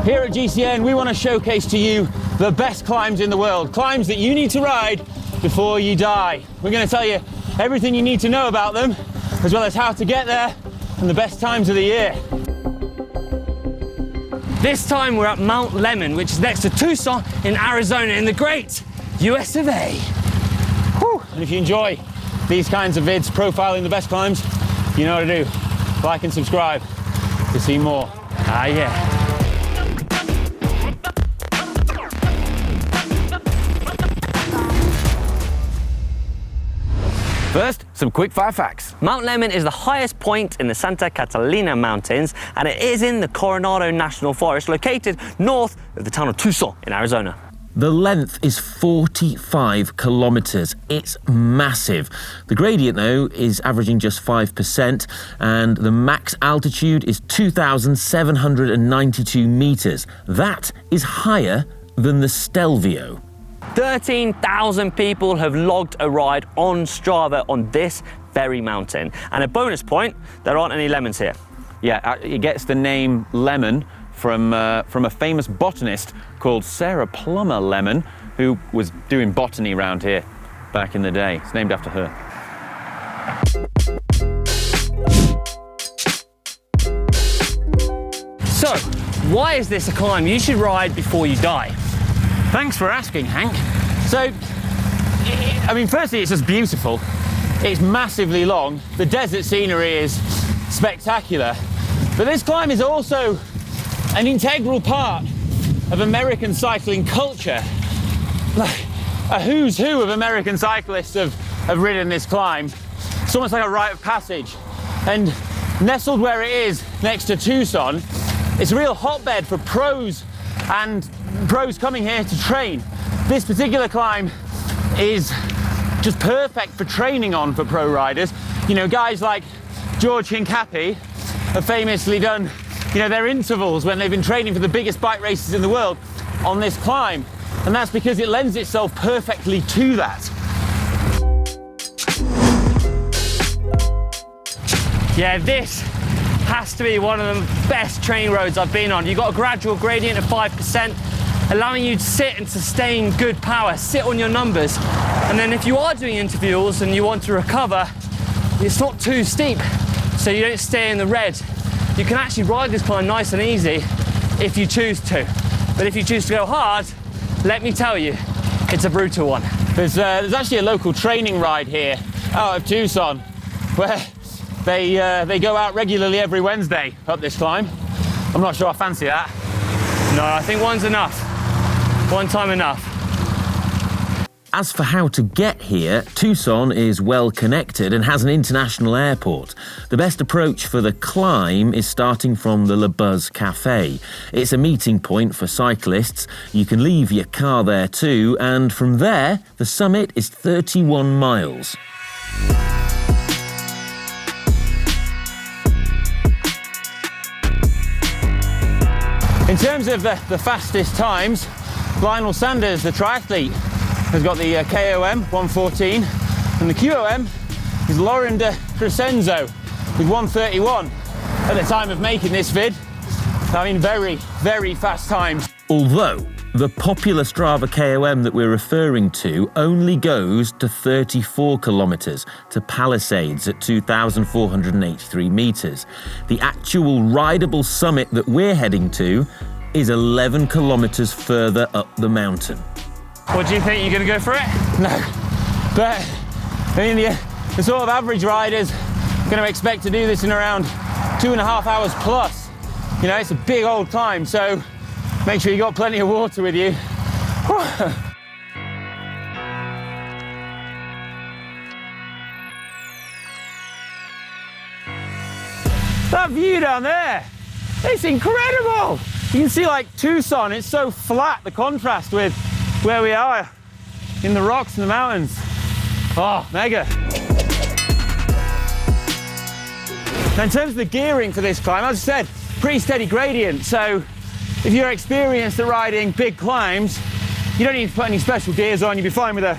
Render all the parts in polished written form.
Here at GCN, we want to showcase to you the best climbs in the world, climbs that you need to ride before you die. We're going to tell you everything you need to know about them, as well as how to get there and the best times of the year. This time we're at Mount Lemmon, which is next to Tucson in Arizona in the great US of A. Whew. And if you enjoy these kinds of vids profiling the best climbs, you know what to do. Like and subscribe to see more. Ah, yeah. First, some quick fire facts. Mount Lemmon is the highest point in the Santa Catalina mountains, and it is in the Coronado National Forest, located north of the town of Tucson in Arizona. The length is 45 kilometers. It's massive. The gradient, though, is averaging just 5%, and the max altitude is 2,792 meters. That is higher than the Stelvio. 13,000 people have logged a ride on Strava on this very mountain. And a bonus point, there aren't any lemons here. Yeah, it gets the name Lemon from a famous botanist called Sarah Plummer Lemmon, who was doing botany around here back in the day. It's named after her. So, why is this a climb you should ride before you die? Thanks for asking, Hank. So, I mean, firstly, it's just beautiful. It's massively long. The desert scenery is spectacular. But this climb is also an integral part of American cycling culture. Like, a who's who of American cyclists have ridden this climb. It's almost like a rite of passage. And nestled where it is next to Tucson, it's a real hotbed for pros and pros coming here to train. This particular climb is just perfect for training on for pro riders. You know, guys like George Hincapie have famously done, you know, their intervals when they've been training for the biggest bike races in the world on this climb. And that's because it lends itself perfectly to that. Yeah, this has to be one of the best training roads I've been on. You've got a gradual gradient of 5%, allowing you to sit and sustain good power, sit on your numbers. And then if you are doing intervals and you want to recover, it's not too steep, so you don't stay in the red. You can actually ride this climb nice and easy if you choose to. But if you choose to go hard, let me tell you, it's a brutal one. There's actually a local training ride here out of Tucson where they go out regularly every Wednesday up this climb. I'm not sure I fancy that. No, I think one's enough. One time enough. As for how to get here, Tucson is well connected and has an international airport. The best approach for the climb is starting from the Le Buzz Cafe. It's a meeting point for cyclists. You can leave your car there too, and from there, the summit is 31 miles. In terms of the fastest times, Lionel Sanders, the triathlete, has got the KOM 1:14, and the QOM is Lauren de Crescenzo with 1:31. At the time of making this vid, I mean, very, very fast times. Although the popular Strava KOM that we're referring to only goes to 34 kilometres to Palisades at 2,483 metres. The actual rideable summit that we're heading to is 11 kilometres further up the mountain. What do you think? You going to go for it? No, but I mean, the sort of average rider's going to expect to do this in around 2.5 hours plus. You know, it's a big old climb, so make sure you got plenty of water with you. That view down there, it's incredible. You can see like Tucson, it's so flat, the contrast with where we are in the rocks and the mountains. Oh, mega. Now in terms of the gearing for this climb, as I said, pretty steady gradient. So if you're experienced at riding big climbs, you don't need to put any special gears on. You'll be fine with a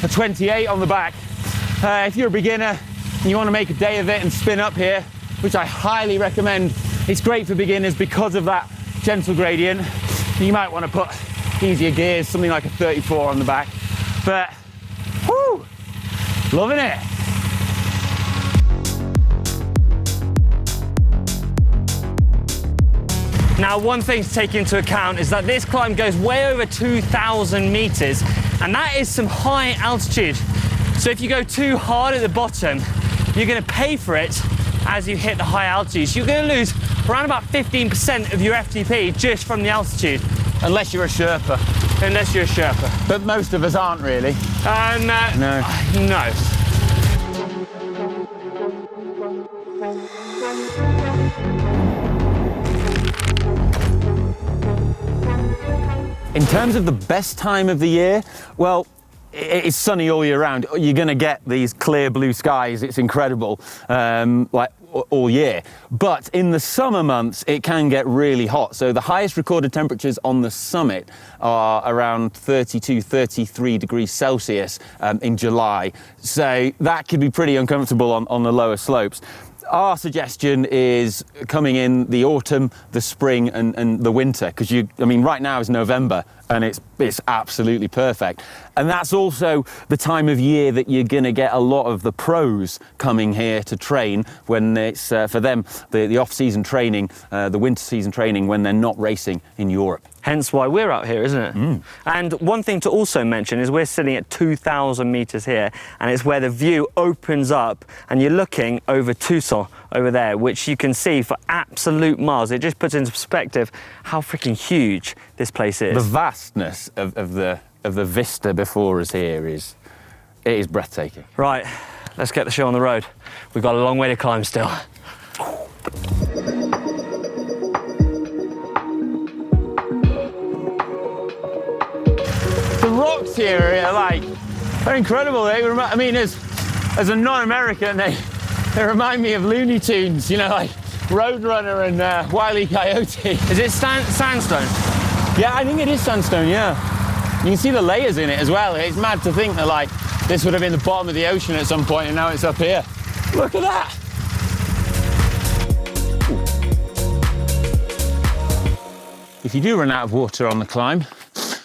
28 on the back. If you're a beginner and you want to make a day of it and spin up here, which I highly recommend, it's great for beginners because of that gentle gradient. You might want to put easier gears, something like a 34 on the back. But, whoo, loving it. Now, one thing to take into account is that this climb goes way over 2,000 meters, and that is some high altitude. So if you go too hard at the bottom, you're gonna pay for it as you hit the high altitude. So you're gonna lose around about 15% of your FTP just from the altitude. Unless you're a Sherpa. Unless you're a Sherpa. But most of us aren't really. No. No. In terms of the best time of the year, well, it's sunny all year round. You're going to get these clear blue skies. It's incredible, like all year. But in the summer months, it can get really hot. So the highest recorded temperatures on the summit are around 32, 33 degrees Celsius in July. So that could be pretty uncomfortable on the lower slopes. Our suggestion is coming in the autumn, the spring and the winter, because right now is November and it's absolutely perfect. And that's also the time of year that you're gonna get a lot of the pros coming here to train when it's, for them, the off-season training, the winter season training when they're not racing in Europe. Hence why we're out here, isn't it? Mm. And one thing to also mention is we're sitting at 2,000 meters here, and it's where the view opens up and you're looking over Tucson over there, which you can see for absolute miles. It just puts into perspective how freaking huge this place is. The vastness of the vista before us here is breathtaking. Right, let's get the show on the road. We've got a long way to climb still. The rocks here are they're incredible. As a non-American, they remind me of Looney Tunes, like Roadrunner and Wile E. Coyote. Is it sandstone? Yeah, I think it is sandstone, yeah. You can see the layers in it as well. It's mad to think that this would have been the bottom of the ocean at some point and now it's up here. Look at that. If you do run out of water on the climb,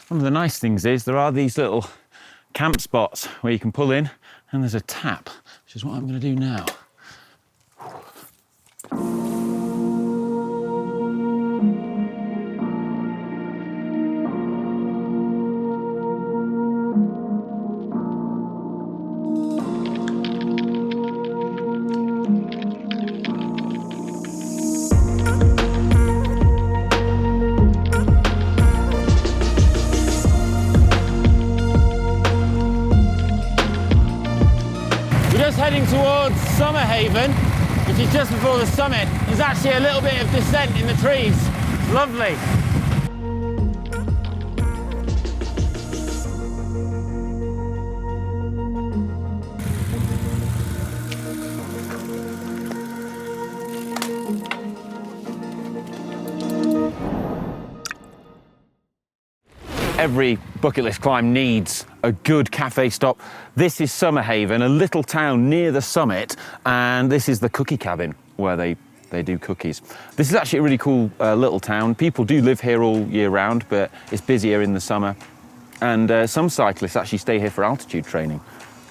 one of the nice things is there are these little camp spots where you can pull in and there's a tap, which is what I'm going to do now. Heading towards Summer Haven, which is just before the summit. There's actually a little bit of descent in the trees. It's lovely. Every bucket list climb needs a good cafe stop. This is Summer Haven, a little town near the summit, and this is the cookie cabin where they do cookies. This is actually a really cool little town. People do live here all year round, but it's busier in the summer. And some cyclists actually stay here for altitude training,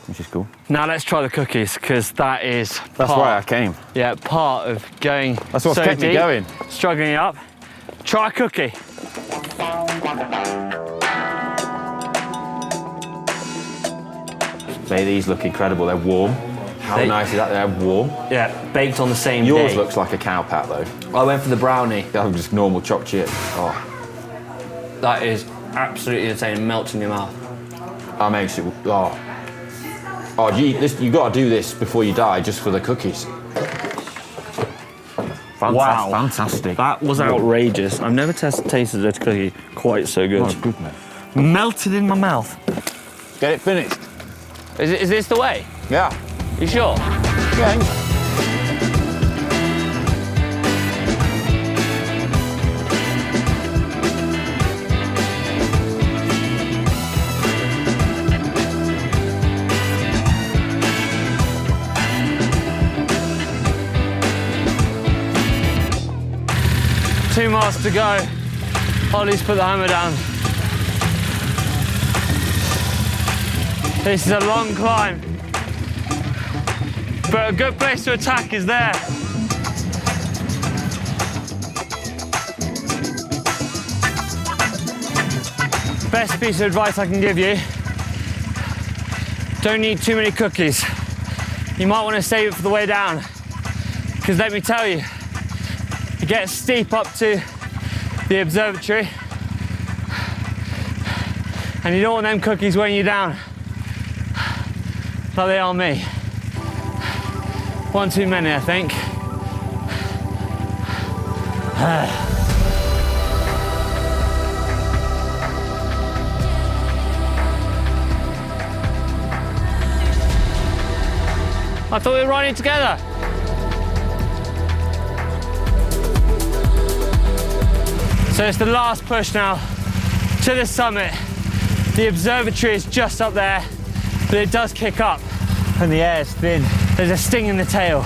which is cool. Now let's try the cookies, because that's why I came. Yeah, part of going. That's what's kept me going. Struggling up. Try a cookie. These look incredible. They're warm. How nice is that? They're warm. Yeah, baked on the same day. Yours looks like a cow pat though. I went for the brownie. I'm just normal chopped chip. Oh, that is absolutely insane. It melts in your mouth. That makes it. Oh, you got to do this before you die, just for the cookies. Wow, fantastic. That was outrageous. I've never tasted a cookie quite so good. Oh, good, man. Melted in my mouth. Get it finished. Is this the way? Yeah. You sure? Yeah. Two miles to go. Ollie's put the hammer down. This is a long climb, but a good place to attack is there. Best piece of advice I can give you, don't eat too many cookies. You might want to save it for the way down, because let me tell you, it gets steep up to the observatory, and you don't want them cookies weighing you down, like they are me. One too many, I think. I thought we were riding together. So it's the last push now to the summit. The observatory is just up there, but it does kick up. And the air's thin. There's a sting in the tail.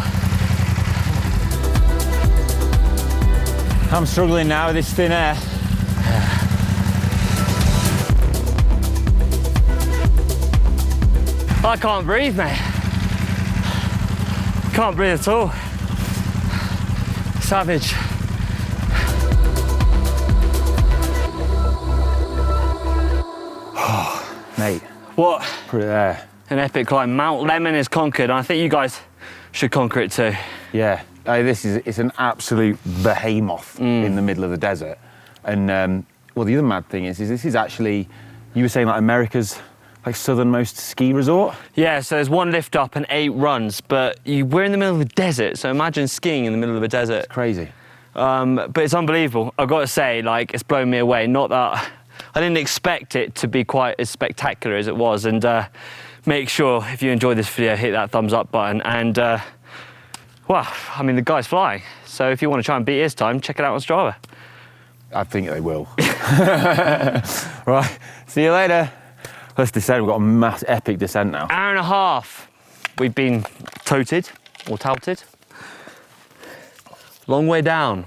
I'm struggling now with this thin air. I can't breathe, mate. Can't breathe at all. Savage. Mate, What? put it there. An epic climb. Mount Lemmon is conquered, and I think you guys should conquer it too. Yeah, it's an absolute behemoth in the middle of the desert. And well, the other mad thing is this is actually, you were saying like America's like southernmost ski resort? Yeah, so there's 1 lift up and 8 runs, but we're in the middle of a desert, so imagine skiing in the middle of a desert. Crazy. But it's unbelievable. I've got to say, like, it's blown me away. Not that I didn't expect it to be quite as spectacular as it was. And make sure, if you enjoyed this video, hit that thumbs up button. And, well, I mean, the guy's flying. So if you want to try and beat his time, check it out on Strava. I think they will. Right, see you later. Let's descend. We've got a epic descent now. Hour and a half. We've been toted or touted. Long way down.